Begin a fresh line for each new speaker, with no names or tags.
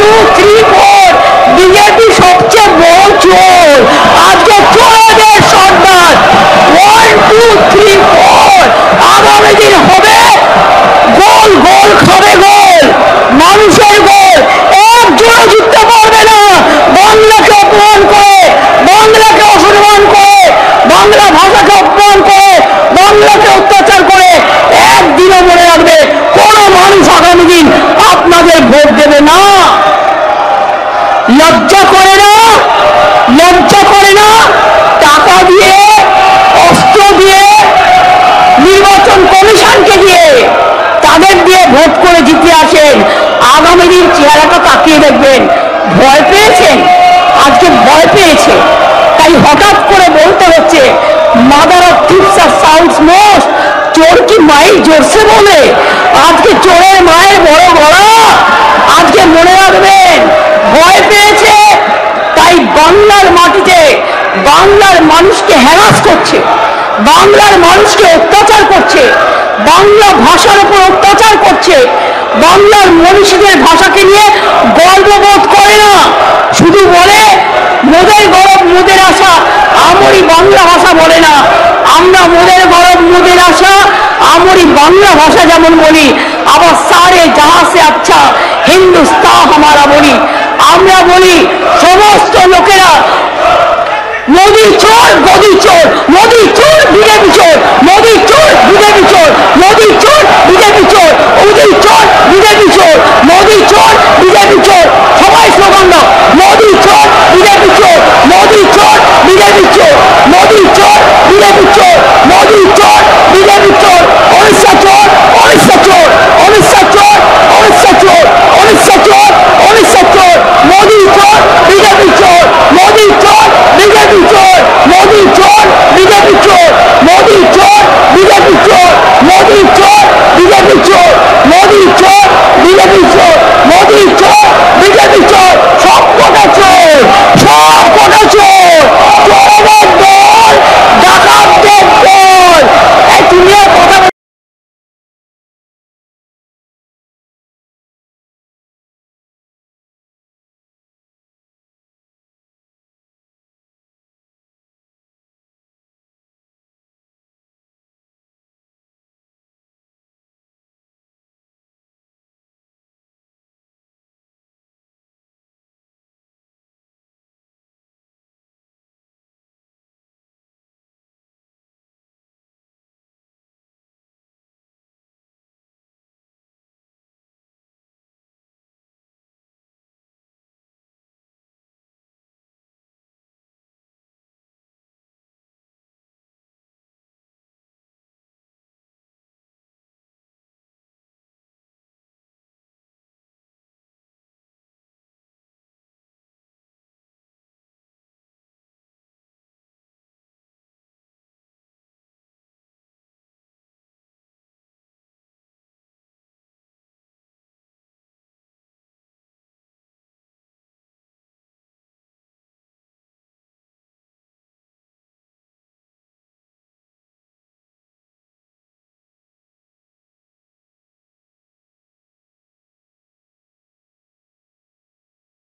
4 BJP সবচেয়ে বড় চোর। আজকে চোরদের সর্দার 1 2 3 4। আগামী দিন হবে গোল গোল খাবে গোল, মানুষের গোল। একজনও জিততে পারবে না বাংলাকে অপমান করে, বাংলাকে অসম্মান করে, বাংলা ভাষাকে অপমান করে, বাংলাকে অত্যাচার করে। একদিনও মনে রাখবে কোনো মানুষ আগামী দিন আপনাদের ভোট দেবে না। লজ্জা করে না? লজ্জা করে না? টাকা দিয়ে, অস্ত্র দিয়ে, নির্বাচন কমিশনকে দিয়ে, তাদের দিয়ে ভোট করে জিতে আসেন। আগামী দিন চেহারাটা তাকিয়ে দেখবেন। ভয় পেয়েছেন, আজকে ভয় পেয়েছে, তাই হঠাৎ করে বলতে হচ্ছে মাদার অফ থিপস আর সাউন্ডস মোস্ট। চোর কি মাই জোরসে বলে? আজকে চোরের মায়ের বড় গলা। আজকে মনে রাখবেন, ভয় পেয়েছে, তাই বাংলার মাটিতে বাংলার মানুষকে হ্যারাস করছে, বাংলার মানুষকে অত্যাচার করছে, বাংলা ভাষার উপর অত্যাচার করছে। বাংলার মনীষীদের ভাষাকে নিয়ে গর্ববোধ করে না, শুধু বলে মোদের গরব মোদের আশা, আমরি বাংলা ভাষা বলে না। আমরা মোদের গরব মোদের আশা, আমরি বাংলা ভাষা যেমন বলি, আবার সারে জাহাঁ সে আচ্ছা হিন্দুস্তান হামারা বলি। আমরা বলি সমস্ত লোকেরা মোদি চোর, গদি চোর, মোদি চোর, বিজেপি চোর, মোদি চোর, বিজেপি চোর, মোদি চোর, বিজেপি চোর, মোদি চোর, বিজেপি চোর, মোদি চোর, বিজেপি চোর। সবাই স্লোগান দাও, মোদি চোর, বিজেপি চোর, মোদি চোর, বিজেপি চোর, মোদি চোর, বিজেপি চোর, মোদি চোর, বিজেপি চোর। উড়িষ্যা চোর, উড়িষ্যা চোর, উড়িষ্যা চোর, উড়িষ্যা চোর, উড়িষ্যা চোর, উড়িষ্যা চোর, মোদি চোর, বিজেপি চোর, মোদি চোর, বিজেপি চোর, মোদি চোর, বিজেপি চোর, মোদি চোর, বিজেপি চোর, মোদি চোর, বিজেপি চোর, মোদি চোর, বিজেপি চোর, মোদি চোর, বিজেপি চোর।